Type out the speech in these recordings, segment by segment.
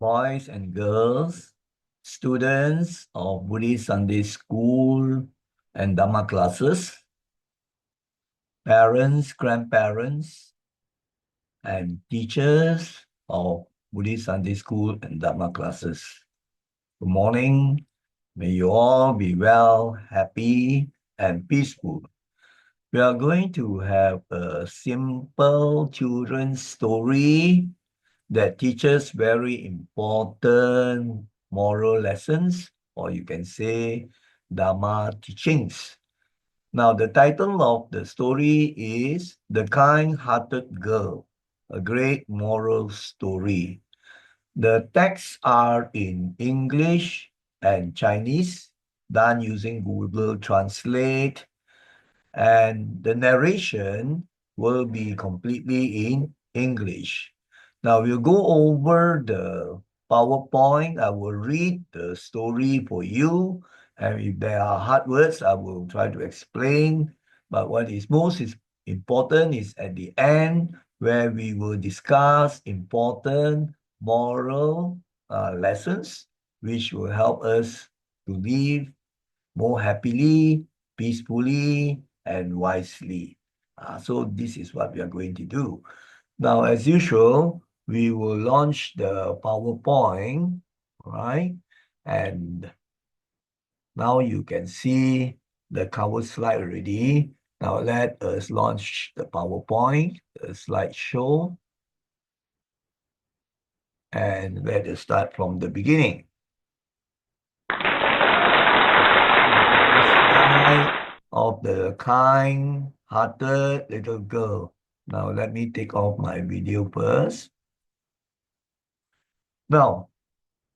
boys and girls, students of Buddhist Sunday School and Dhamma classes, parents, grandparents, and teachers of Buddhist Sunday School and Dhamma classes. Good morning. May you all be well, happy, and peaceful. We are going to have a simple children's story that teaches very important moral lessons, or you can say Dharma teachings. Now, the title of the story is The Kind-Hearted Girl, a great moral story. The texts are in English and Chinese, done using Google Translate, and the narration will be completely in English. Now we'll go over the PowerPoint. I will read the story for you, and if there are hard words, I will try to explain. But what is most important is at the end, where we will discuss important moral lessons, which will help us to live more happily, peacefully, and wisely. So this is what we are going to do. Now, as usual, we will launch the PowerPoint, right? And now you can see the cover slide already. Now let us launch the PowerPoint, the slideshow, and let us start from the beginning. Of the kind-hearted little girl. Now, let me take off my video first. Now,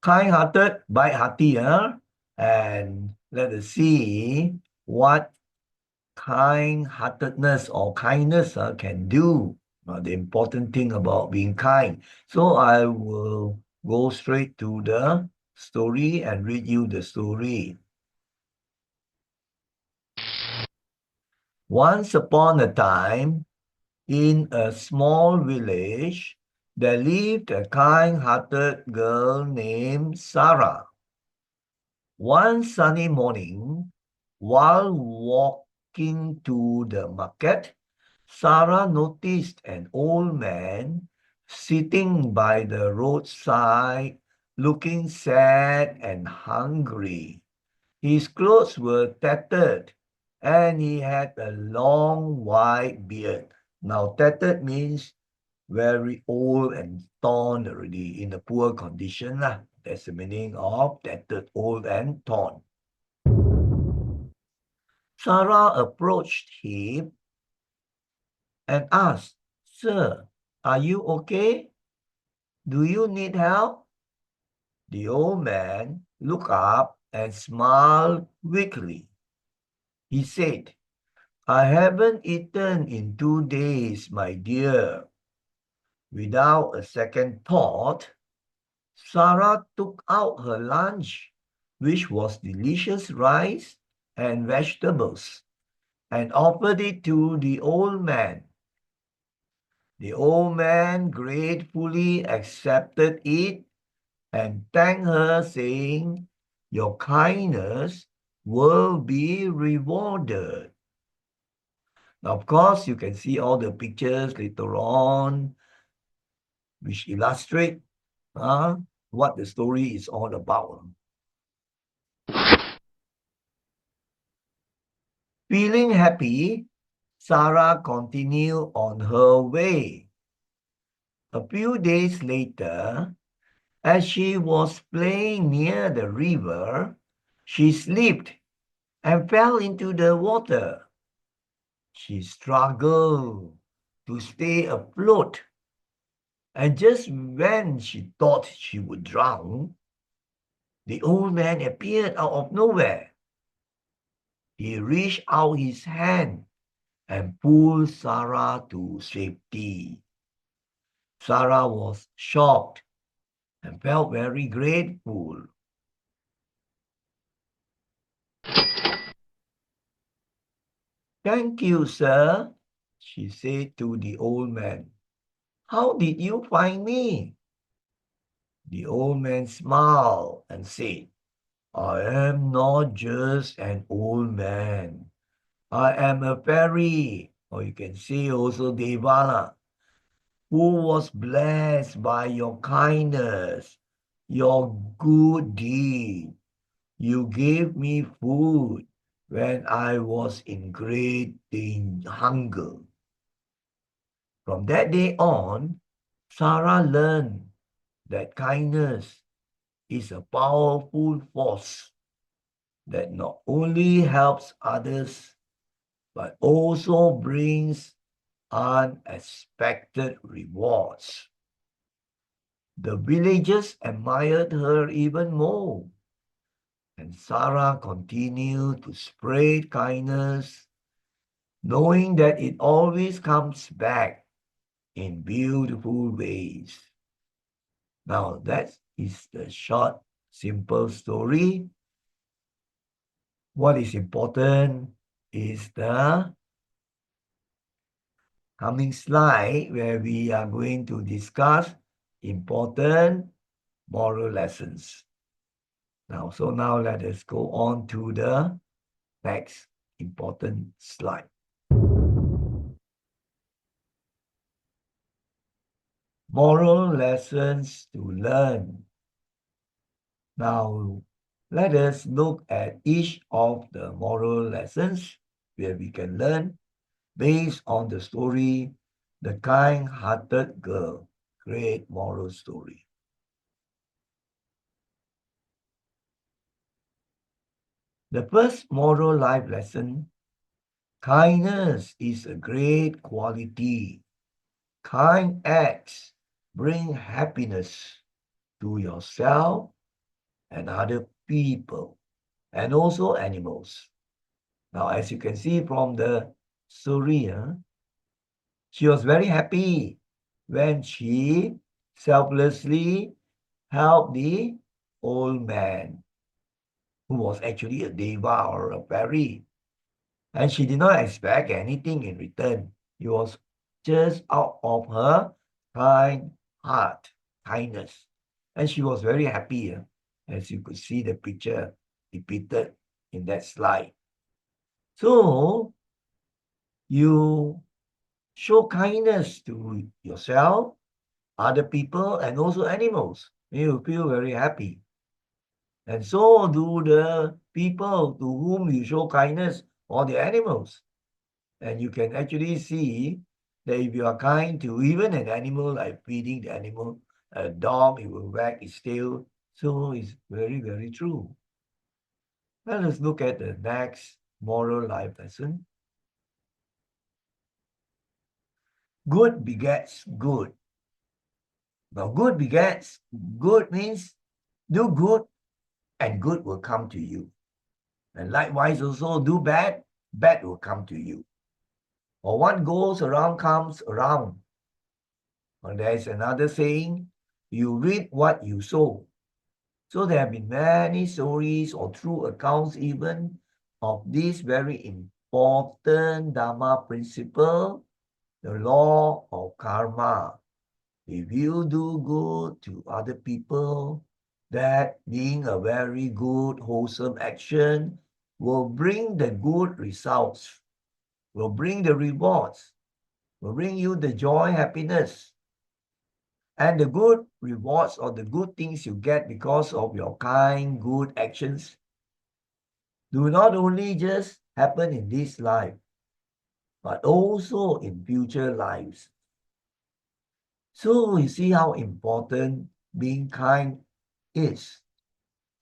kind-hearted, bite-hearty, and let us see what kind-heartedness or kindness can do. The important thing about being kind. So I will go straight to the story and read you the story. Once upon a time, in a small village, there lived a kind-hearted girl named Sarah. One sunny morning, while walking to the market, Sarah noticed an old man sitting by the roadside, looking sad and hungry. His clothes were tattered, and he had a long white beard. Now, tattered means very old and torn already, in a poor condition. That's the meaning of tattered, old, and torn. Sarah approached him and asked, "Sir, are you okay? Do you need help?" The old man looked up and smiled weakly. He said, "I haven't eaten in 2 days, my dear." Without a second thought, Sarah took out her lunch, which was delicious rice and vegetables, and offered it to the old man. The old man gratefully accepted it and thanked her, saying, "Your kindness will be rewarded." Now, of course, you can see all the pictures later on, which illustrate what the story is all about. Feeling happy, Sarah continued on her way. A few days later, as she was playing near the river, she slipped and fell into the water. She struggled to stay afloat, and just when she thought she would drown, the old man appeared out of nowhere. He reached out his hand and pulled Sarah to safety. Sarah was shocked and felt very grateful. "Thank you, sir," she said to the old man. "How did you find me?" The old man smiled and said, I am not just an old man. I am a fairy, or you can say also Devala, who was blessed by your kindness, your good deed. You gave me food when I was in great hunger. From that day on, Sarah learned that kindness is a powerful force that not only helps others but also brings unexpected rewards. The villagers admired her even more, and Sarah continued to spread kindness, knowing that it always comes back in beautiful ways. Now, that is the short, simple story. What is important is the coming slide where we are going to discuss important moral lessons. Now let us go on to the next important slide. Moral lessons to learn. Now, let us look at each of the moral lessons where we can learn based on the story, The Kind-Hearted Girl. Great moral story. The first moral life lesson, kindness is a great quality. Kind acts bring happiness to yourself and other people, and also animals. Now, as you can see from the story, she was very happy when she selflessly helped the old man, who was actually a deva or a fairy. And she did not expect anything in return. It was just out of her kind heart, kindness. And she was very happy, as you could see the picture depicted in that slide. So you show kindness to yourself, other people, and also animals. You feel very happy. And so do the people to whom you show kindness or the animals. And you can actually see that if you are kind to even an animal, like feeding the animal, a dog, it will wag its tail. So it's very, very true. Let us look at the next moral life lesson. Good begets good. Now, good begets good means do good and good will come to you. And likewise also do bad, bad will come to you. Or what goes around comes around. And there is another saying, you reap what you sow. So there have been many stories or true accounts even of this very important Dharma principle, the law of karma. If you do good to other people, that being a very good, wholesome action will bring the good results, will bring the rewards, will bring you the joy, happiness. And the good rewards or the good things you get because of your kind, good actions do not only just happen in this life, but also in future lives. So you see how important being kind is.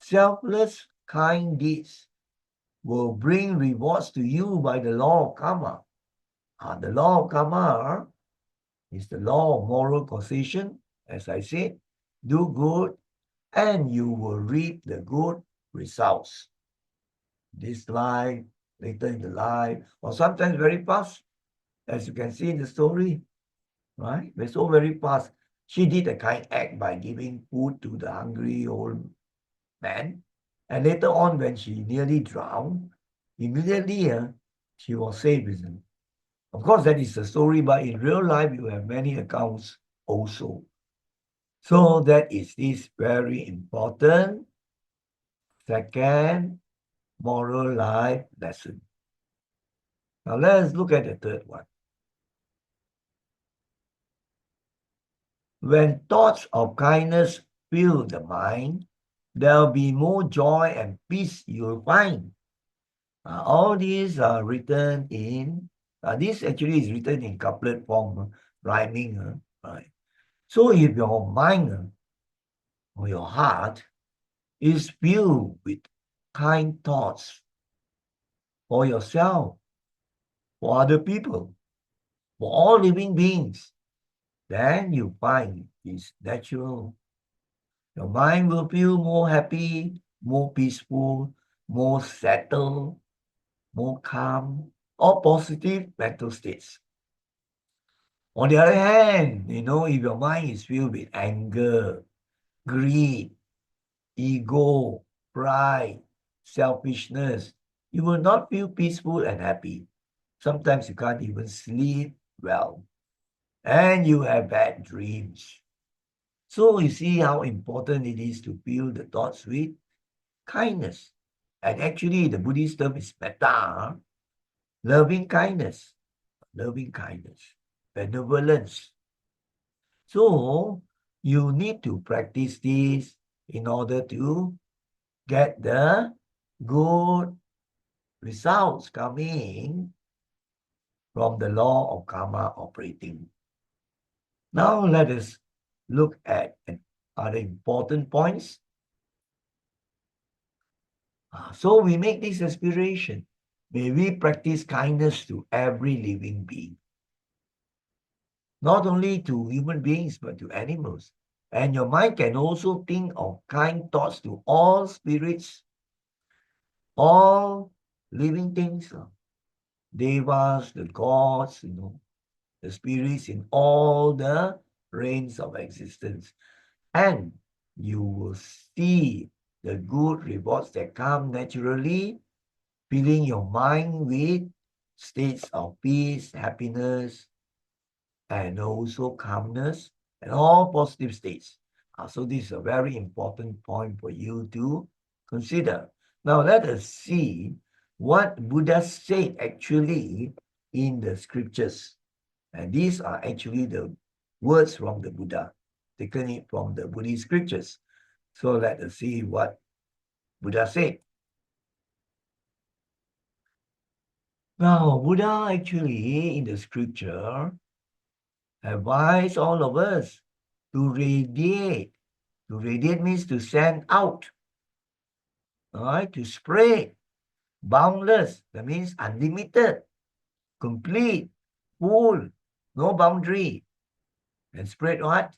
Selfless, kind deeds will bring rewards to you by the law of karma. The law of karma is the law of moral causation. As I said, do good and you will reap the good results. This life, later in the life, or sometimes very fast, as you can see in the story, right? They're so very fast. She did a kind act by giving food to the hungry old man. And later on, when she nearly drowned, immediately she was saved. Of course, that is the story, but in real life, you have many accounts also. So that is very important second moral life lesson. Now let's look at the third one. When thoughts of kindness fill the mind, there'll be more joy and peace you'll find. All these are written in, this actually is written in couplet form, rhyming, right? So if your mind or your heart is filled with kind thoughts for yourself, for other people, for all living beings, then you find it's natural. Your mind will feel more happy, more peaceful, more settled, more calm, all positive mental states. On the other hand, if your mind is filled with anger, greed, ego, pride, selfishness, you will not feel peaceful and happy. Sometimes you can't even sleep well, and you have bad dreams. So you see how important it is to fill the thoughts with kindness. And actually, the Buddhist term is metta, loving kindness, benevolence. So you need to practice this in order to get the good results coming from the law of karma operating. Now let us look at other important points. So we make this aspiration. May we practice kindness to every living being. Not only to human beings, but to animals. And your mind can also think of kind thoughts to all spirits, all living things, devas, the gods, the spirits in all the reigns of existence. And you will see the good rewards that come naturally, filling your mind with states of peace, happiness, and also calmness, and all positive states. So this is a very important point for you to consider. Now let us see what Buddha said actually in the scriptures. And these are actually the words from the Buddha, taken it from the Buddhist scriptures. So let us see what Buddha said. Now, Buddha actually in the scripture advise all of us to radiate. To radiate means to send out, all right, to spread, boundless, that means unlimited, complete, full, no boundary. And spread what?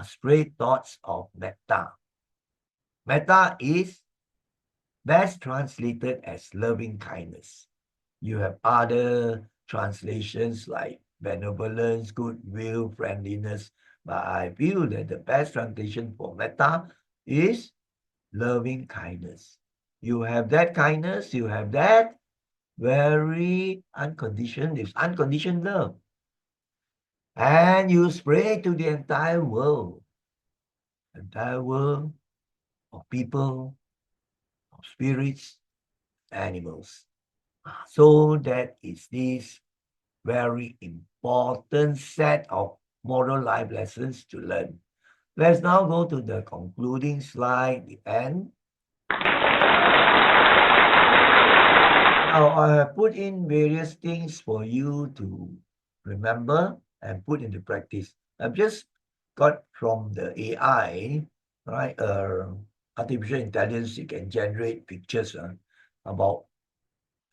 Spread thoughts of metta. Metta is best translated as loving kindness. You have other translations like benevolence, goodwill, friendliness, but I feel that the best translation for metta is loving kindness. You have that kindness, you have that very it's unconditioned love. And you spread to the entire world of people, of spirits, animals. So that is this very important set of moral life lessons to learn. Let's now go to the concluding slide, the end. Now, I have put in various things for you to remember and put into practice. I've just got from the AI, right? Artificial intelligence, it can generate pictures about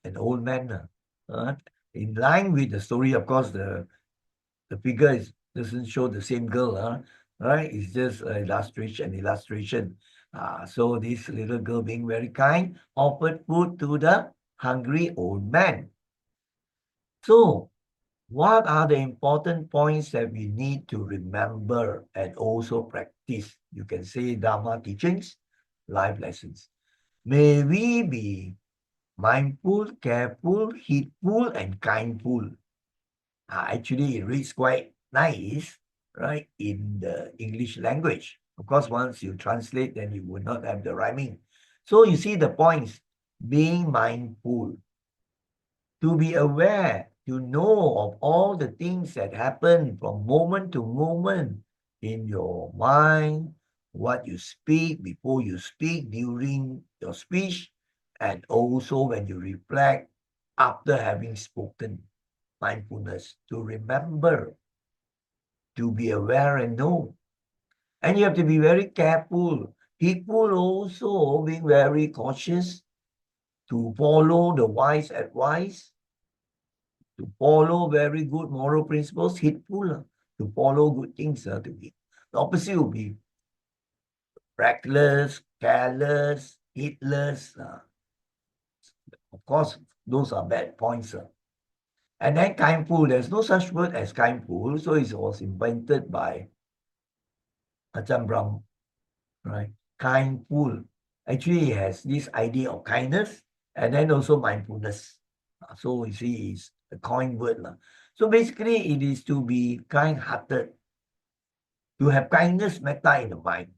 an old man. In line with the story, of course, the figure doesn't show the same girl, right? It's just an illustration. So this little girl, being very kind, offered food to the hungry old man. So what are the important points that we need to remember and also practice? You can say Dharma teachings, life lessons. May we be mindful, careful, heedful, and kindful. Actually, it reads quite nice, right, in the English language. Of course, once you translate, then you will not have the rhyming. So you see the points, being mindful, to be aware, to know of all the things that happen from moment to moment in your mind, what you speak, before you speak, during your speech, and also when you reflect after having spoken. Mindfulness, to remember, to be aware and know. And you have to be very careful. People also being very cautious to follow the wise advice, to follow very good moral principles, hateful, to follow good things. To be the opposite will be reckless, careless, heedless. Of course, those are bad points. And then kindful, there's no such word as kindful, so it was invented by Ajahn Brahm, right? Kindful actually has this idea of kindness and then also mindfulness. So you see, it's a coin word. So basically, it is to be kind-hearted, to have kindness, metta in the mind.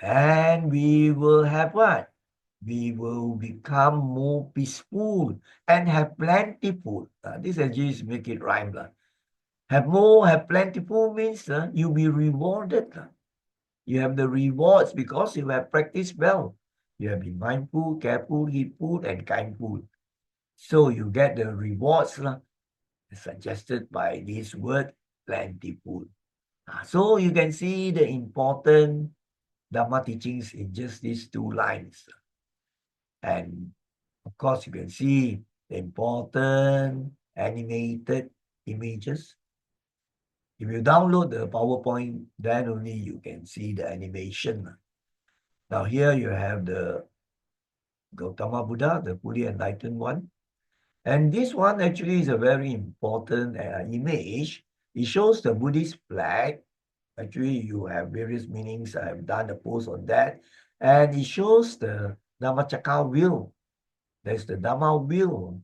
And we will have what? We will become more peaceful and have plentiful. This actually make it rhyme. Have more, have plentiful means you'll be rewarded. You have the rewards because you have practiced well. You have been mindful, careful, heedful, and kindful. So you get the rewards suggested by this word, plentiful. So you can see the important Dharma teachings in just these two lines. And of course, you can see the important animated images. If you download the PowerPoint, then only you can see the animation. Now here you have the Gautama Buddha, the fully enlightened one. And this one actually is a very important image. It shows the Buddhist flag. Actually, you have various meanings. I have done a post on that. And it shows the Dhammacakka wheel. There's the Dhamma wheel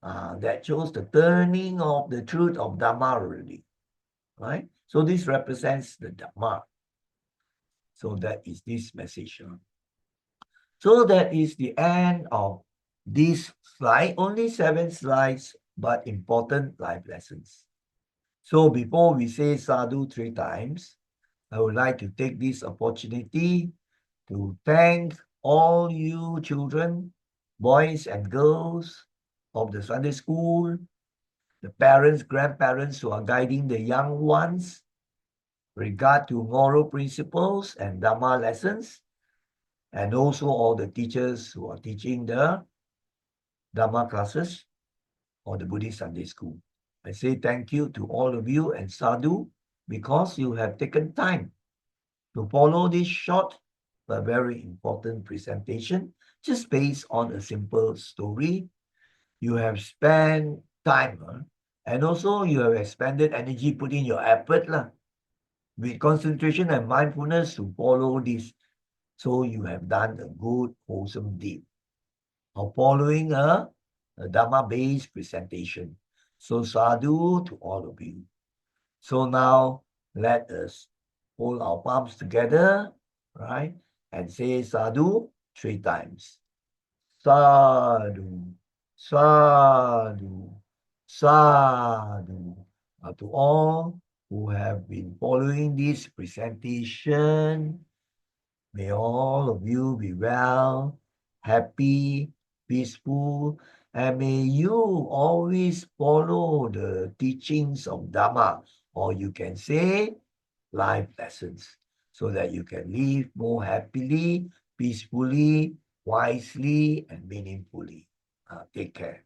that shows the turning of the truth of Dhamma already. Right? So this represents the Dhamma. So that is this message. So that is the end of this slide. Only 7 slides, but important life lessons. So before we say sadhu 3 times, I would like to take this opportunity to thank all you children, boys and girls of the Sunday school, the parents, grandparents who are guiding the young ones regard to moral principles and Dharma lessons, and also all the teachers who are teaching the Dharma classes or the Buddhist Sunday school. I say thank you to all of you and sadhu because you have taken time to follow this short but very important presentation just based on a simple story. You have spent time and also you have expended energy, put in your effort with concentration and mindfulness to follow this. So you have done a good, wholesome deed of following a Dharma-based presentation. So sadhu to all of you. So now let us hold our palms together, right? And say sadhu 3 times. Sadhu, sadhu, sadhu. To all who have been following this presentation, may all of you be well, happy, peaceful, and may you always follow the teachings of Dharma, or you can say life lessons, so that you can live more happily, peacefully, wisely, and meaningfully. Take care.